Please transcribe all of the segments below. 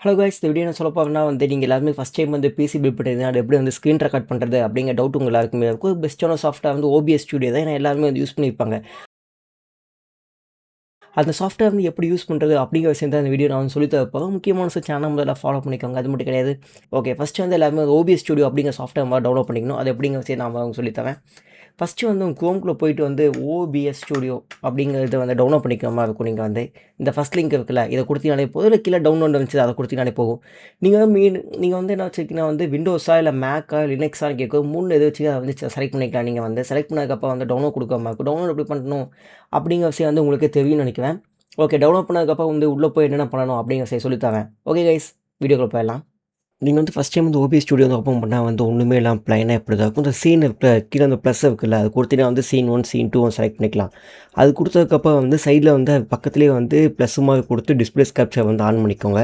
Hello guys, இந்த video நான் சொல்ல போகிறேன்னா நீங்கள் எல்லாருமே ஃபஸ்ட் டைம் பிசி பில்ட் பண்ணுறது அது எப்படி ஸ்க்ரீன் ரெக்கார்ட் பண்ணுறது அப்படிங்கிற டவுட் உங்கள் எல்லாருக்குமே இருக்கும். பெஸ்ட்டான சாஃப்ட்வேர் ஓபிஎஸ் ஸ்டுடியோ தான். ஏன்னா எல்லாருமே யூஸ் பண்ணியிருப்பாங்க. அந்த சாஃப்ட்வேர் எப்படி யூஸ் பண்ணுறது அப்படிங்கிற விஷயம் தான் இந்த வீடியோ நான் சொல்லி தரப்போம். முக்கியமான சேனல் முதல்ல ஃபாலோ பண்ணிக்கோங்க. அது மட்டும் கிடையாது. ஓகே, ஃபஸ்ட்டு எல்லாருமே ஓபிஎஸ் ஸ்டுடியோ அப்படிங்கிற சாஃப்ட்வேர் டவுன்லோட் பண்ணிக்கணும். அது எப்படிங்கிற விஷயம் நான் சொல்லித்தரேன். ஃபஸ்ட்டு உங்கள் குரோம்குள்ளே போயிட்டு ஓபிஎஸ் ஸ்டுடியோ அப்படிங்கிறத டவுன்லோட் பண்ணிக்கிற மாதிரி இருக்கும். நீங்கள் இந்த ஃபஸ்ட் லிங்க் இருக்குல்ல, இதை கொடுத்தீங்கனாலே போதும். இல்லை கீழே டவுன்லோட் இருந்துச்சு அதை கொடுத்தீங்கனாலே போகும். நீங்கள் என்ன வச்சுக்கிங்கன்னா விண்டோஸா இல்லை மேக்கா லினக்ஸான்னு கேட்கும். 3 எது வச்சு அதை செலக்ட் பண்ணிக்கலாம். நீங்கள் செலக்ட் பண்ணதுக்கப்புறம் டவுன்லோட் கொடுக்க மாதிரி இருக்கும். டவுன்லோட் எப்படி பண்ணணும் அப்படிங்கிற விஷயம் உங்களுக்கு தெரியும்னு நினைக்கிறேன். ஓகே, டவுன்லோட் பண்ணதுக்கப்புறம் உள்ளே போய் என்னென்ன பண்ணணும் அப்படிங்கிற விஷயம் சொல்லித்தரேன். ஓகே கைஸ், வீடியோக்குள்ளே போயிடலாம். நீங்கள் first time OPS studio open பண்ணால் ஒன்றுமே இல்லாமல் ப்ளைனாக எப்படி தான் இருக்கும். இந்த சீன் இருக்கிற கீழே ப்ளஸ் இருக்குல்ல, அது கொடுத்தீங்கன்னா சீன் 1 சீன் 2 செலக்ட் பண்ணிக்கலாம். அது கொடுத்ததுக்கப்புறம் சைடில் அது பக்கத்துலேயே ப்ளஸ் மாதிரி கொடுத்து டிஸ்பிளே கேப்சர் ஆன் பண்ணிக்கோங்க.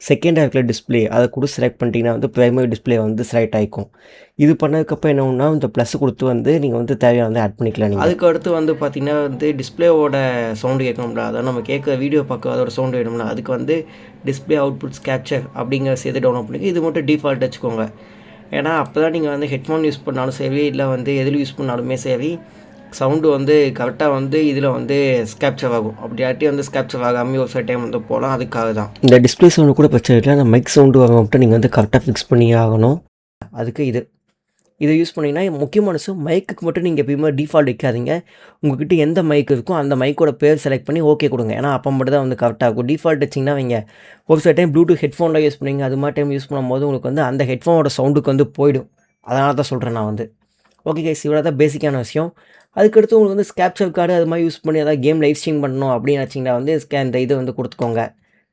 செகண்ட் இருக்கிற டிஸ்பிளே அதை கூட செலக்ட் பண்ணிட்டீங்கன்னா ப்ரைமரி டிஸ்பிளே செலக்ட் ஆகிக்கும். இது பண்ணதுக்கப்புறம் என்ன ஒன்றா இந்த ப்ளஸ் கொடுத்து நீங்கள் தேவையான ஆட் பண்ணிக்கலாம். நீங்கள் அதுக்கு அடுத்து பார்த்தீங்கன்னா டிஸ்பிளேவோட சவுண்டு கேட்கணும்ல, அதை நம்ம கேட்க வீடியோ பார்க்க அதோட சவுண்டு வேணும்ல, அதுக்கு டிஸ்பிளே அவுட்புட்ஸ் கேப்சர் அப்படிங்கிற சேர்த்து டவுன்லோட் பண்ணிக்க. இது மட்டும் டிஃபால்ட் வச்சுக்கோங்க. ஏன்னா அப்போ தான் நீங்கள் ஹெட்ஃபோன் யூஸ் பண்ணாலும் சரி, இல்லை எதில் யூஸ் பண்ணாலுமே சரி, சவுண்டு கரெக்டாக இதில் ஸ்கேப்சர் ஆகும். அப்படி ஆட்டி ஸ்கேப்சர் ஆகாமல் ஒரு சில டைம் போகலாம். அதுக்காக தான் இந்த டிஸ்பிளே சவுண்டு கூட பிரச்சனை இல்லை. அந்த மைக் சவுண்டு வர மட்டும் நீங்கள் கரெக்டாக ஃபிக்ஸ் பண்ணி ஆகணும். அதுக்கு இதை யூஸ் பண்ணிங்கன்னா முக்கியமான விஷயம், மைக்குக்கு மட்டும் நீங்கள் எப்பயுமே டிஃபால்ட் வைக்காதீங்க. உங்கள்கிட்ட எந்த மைக் இருக்கோ அந்த மைக்கோட பேர் செலக்ட் பண்ணி ஓகே கொடுங்க. ஏன்னா அப்போ மட்டும் தான் கரெக்டாக இருக்கும். டிஃபால்ட் வச்சிங்கன்னா வைங்க, ஒரு சில டைம் ப்ளூடூத் ஹெட்ஃபோனில் யூஸ் பண்ணுவீங்க. அது மாதிரி டைம் யூஸ் பண்ணும்போது உங்களுக்கு அந்த ஹெட்ஃபோனோட சவுண்டுக்கு போயிடும். அதனால தான் சொல்கிறேன் நான் ஓகே கைஸ், இவ்வளோ தான் பேசிக்கான விஷயம். அதுக்கடுத்து உங்களுக்கு ஸ்கேப்சர் கார்டு அது மாதிரி யூஸ் பண்ணி ஏதாவது கேம் லைவ் ஸ்ட்ரீம் பண்ணணும் அப்படின்னு வச்சிங்கன்னா இந்த இது கொடுத்துக்கோங்க.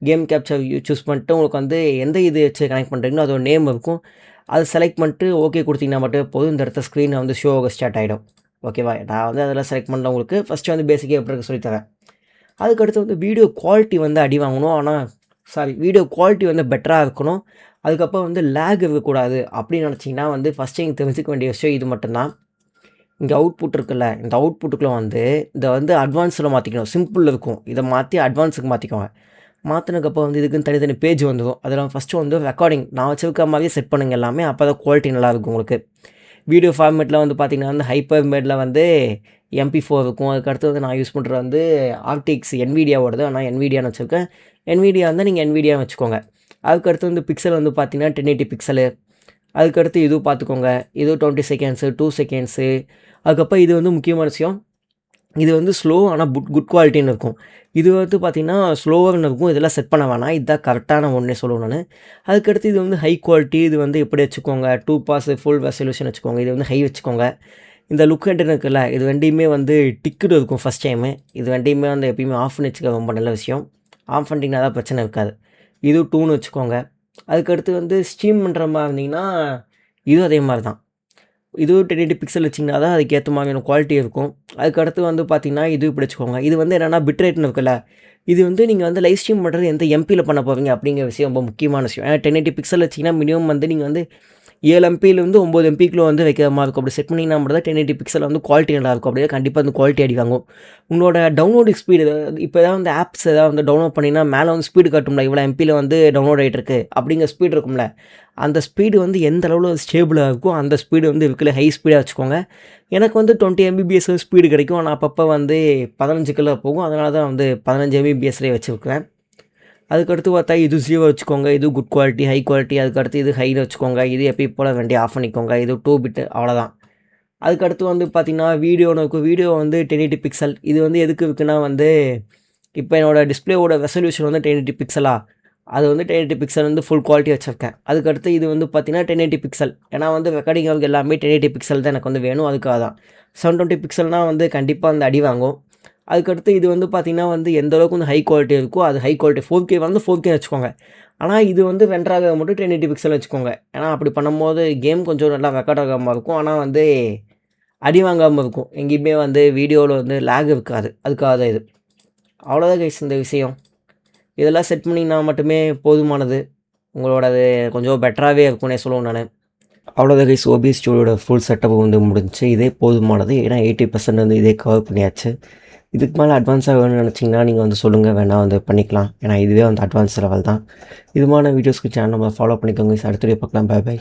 கேம் கேப்சர் சூஸ் பண்ணிட்டு உங்களுக்கு எந்த இது வச்சு கனெக்ட் பண்ணுறீங்களோ அதோட நேம் இருக்கும். அதை செலக்ட் பண்ணிட்டு ஓகே கொடுத்தீங்கன்னா மட்டும் போதும். இந்த இடத்த ஸ்க்ரீனை ஷோ ஸ்டார்ட் ஆகிடும். ஓகேவா? நான் அதெல்லாம் செலக்ட் பண்ணல. உங்களுக்கு ஃபஸ்ட்டு பேசிக்காக எப்படி இருக்க சொல்லித்தரேன். அதுக்கடுத்து வீடியோ குவாலிட்டி அடி வாங்கணும். ஆனால் வீடியோ குவாலிட்டி பெட்டராக இருக்கணும். அதுக்கப்புறம் லேக் இருக்கக்கூடாது அப்படின்னு நினச்சிங்கன்னா ஃபஸ்ட்டு நீங்கள் தெரிஞ்சுக்க வேண்டிய விஷயம் இது மட்டும்தான். இங்கே அவுட்புட் இருக்குல்ல, இந்த அவுட்புட்டுக்குள்ளே இதை அட்வான்ஸில் மாற்றிக்கணும். சிம்பிள் இருக்கும், இதை மாற்றி அட்வான்ஸுக்கு மாற்றிக்கோங்க. மாற்றினதுக்கப்புறம் இதுக்குன்னு தனித்தனி பேஜ் வந்துடும். அதில் ஃபஸ்ட்டு ரெக்கார்டிங் நான் வச்சுருக்க மாதிரியே செட் பண்ணுங்கள் எல்லாமே. அப்போ தான் குவாலிட்டி நல்லாயிருக்கும் உங்களுக்கு. வீடியோ ஃபார்மேட்டில் பார்த்தீங்கன்னா ஹைப்பர் மேடில் MP4 இருக்கும். அதுக்கடுத்து நான் யூஸ் பண்ணுறது RTX NVIDIAவோடது. ஆனால் NVIDIAன்னு வச்சுருக்கேன். NVIDIA நீங்கள் NVIDIA வச்சுக்கோங்க. அதுக்கடுத்து பிக்சல் பார்த்தீங்கன்னா 1080 பிக்சலு. அதுக்கடுத்து இதுவும் பார்த்துக்கோங்க. இது 20 செகண்ட்ஸு 2 செகண்ட்ஸு. அதுக்கப்புறம் இது முக்கியமான விஷயம், இது ஸ்லோ ஆனால் குட் குவாலிட்டின்னு இருக்கும். இது பார்த்தீங்கன்னா ஸ்லோவர்னு இருக்கும். இதெல்லாம் செட் பண்ண வேணாம். இதுதான் கரெக்டான ஒன்றே சொல்லுவேன் நான். அதுக்கடுத்து இது ஹை குவாலிட்டி. இது எப்படி வச்சுக்கோங்க, 2 பாஸ் ஃபுல் ரெசல்யூஷன் வச்சுக்கோங்க. இது ஹை வச்சுக்கோங்க. இந்த லுக் ஹெட் இருக்குல்ல, இது ரெண்டையுமே டிக்குடு இருக்கும் ஃபஸ்ட் டைமு. இது ரெண்டையுமே எப்பயுமே ஆஃப் பண்ணி வச்சுக்க ரொம்ப நல்ல விஷயம். ஆஃப் பண்ணிட்டீங்கன்னா தான் பிரச்சனை இருக்காது. இது 2ன்னு வச்சுக்கோங்க. அதுக்கடுத்து ஸ்ட்ரீம் பண்ணுற மாதிரி இருந்தீங்கன்னா இதுவும் அதே மாதிரி தான். இதுவும் 1080 பிக்சல் வச்சிங்கன்னா தான் அதுக்கேற்ற மாதிரியான குவாலிட்டி இருக்கும். அதுக்கடுத்து பார்த்தீங்கன்னா இது இப்படி வச்சுக்கோங்க. இது என்னென்னா பிட்ரேட்னு இருக்குல்ல, இது நீங்கள் லைவ் ஸ்ட்ரீம் பண்ணுறது எந்த எம்பியில் பண்ண போவீங்க அப்படிங்கிற விஷயம் ரொம்ப முக்கியமான விஷயம். ஏன்னா 1080 பிக்சல் வச்சிங்கன்னா மினிமம் நீங்கள் 7 MPலேருந்து 9 MPக்குள்ளே வைக்கிற மாதிரி இருக்கும். அப்படி செட் பண்ணிங்கன்னா மட்டும் தான் 1080 பிக்சல் குவாலிட்டி நல்லாயிருக்கும். அப்படியே கண்டிப்பாக குவாலிட்டி அடி வாங்கும். உங்களோட டவுன்லோடிங் ஸ்பீடு இப்போ ஏதாவது ஆப்ஸ் ஏதாவது டவுன்லோட் பண்ணிங்கன்னா மேலே ஸ்பீடு காட்டும்ல, இவ்வளோ MPயில் டவுன்லோட் ஆகிட்டு இருக்குது அப்படிங்கிற ஸ்பீடு இருக்கும்ல, அந்த ஸ்பீடு எந்த அளவில் ஸ்டேபிளாக இருக்கும் அந்த ஸ்பீடு இருக்குல்ல ஹை ஸ்பீடாக வச்சுக்கோங்க. எனக்கு 20 MBPS ஸ்பீடு கிடைக்கும். ஆனால் அப்பப்போ 15 போகும். அதனால தான் 15 MBPSலேயே வச்சுருக்கேன். அதுக்கடுத்து பார்த்தா இது 0 வச்சுக்கோங்க. இது குட் குவாலிட்டி ஹை குவாலிட்டி. அதுக்கடுத்து இது ஹையில் வச்சுக்கோங்க. இது எப்பயும் போல் வண்டி ஆஃப் பண்ணிக்கோங்க. இது 2 பிட்டு அவ்வளோதான். அதுக்கடுத்து பார்த்தீங்கன்னா வீடியோன்னு இருக்கும். Video 1080 pixel. இது எதுக்கு இருக்குன்னா இப்போ என்னோடய டிஸ்பிளேவோட ரெசல்யூஷன் 1080 பிக்சலா, அது 1080 பிக்சல் ஃபுல் குவாலிட்டி வச்சுருக்கேன். அதுக்கடுத்து இது பார்த்தீங்கன்னா 1080 பிக்சல். ஏன்னா ரெக்கார்டிங் எல்லாமே 1080 பிக்சல் தான் எனக்கு வேணும். அதுக்காக தான் 720 பிக்சல்னால் கண்டிப்பாக அடி வாங்கும். அதுக்கடுத்து இது பார்த்தீங்கன்னா எந்த அளவுக்கு ஹை குவாலிட்டி இருக்கோ அது ஹை குவாலிட்டி 4K 4K வச்சுக்கோங்க. ஆனால் இது ரெண்டராக மட்டும் 1080 பிக்சல் வச்சுக்கோங்க. ஏன்னா அப்படி பண்ணும்போது கேம் கொஞ்சம் நல்லா ரெக்கார்ட் ஆகாமல் இருக்கும். ஆனால் அடி வாங்காமல் இருக்கும். எங்கேயுமே வீடியோவில் லேக் இருக்காது. அதுக்காக தான் இது. அவ்வளோதான் கைஸ் இந்த விஷயம். இதெல்லாம் செட் பண்ணிங்கன்னா மட்டுமே போதுமானது. உங்களோடது கொஞ்சம் பெட்டராகவே இருக்கும்னே சொல்லுவேன் நான். அவ்வளோதான் கைஸ், ஓபிஎஸ் ஸ்டுடியோட ஃபுல் செட்டப் முடிஞ்சிச்சு. இதே போதுமானது. ஏன்னா 80% இதே கவர் பண்ணியாச்சு. இதுக்கு மேலே அட்வான்ஸாக வேணும்னு நினச்சிங்கன்னா நீங்கள் வந்து சொல்லுங்கள், வேணா வந்து பண்ணிக்கலாம். ஏன்னா இதுவே வந்து அட்வான்ஸ் லெவல் தான். இதுமான வீடியோஸ்க்கு சேனல் நம்ம ஃபாலோ பண்ணிக்கோங்க. அடுத்த வீடியோ பார்க்கலாம். Bye by.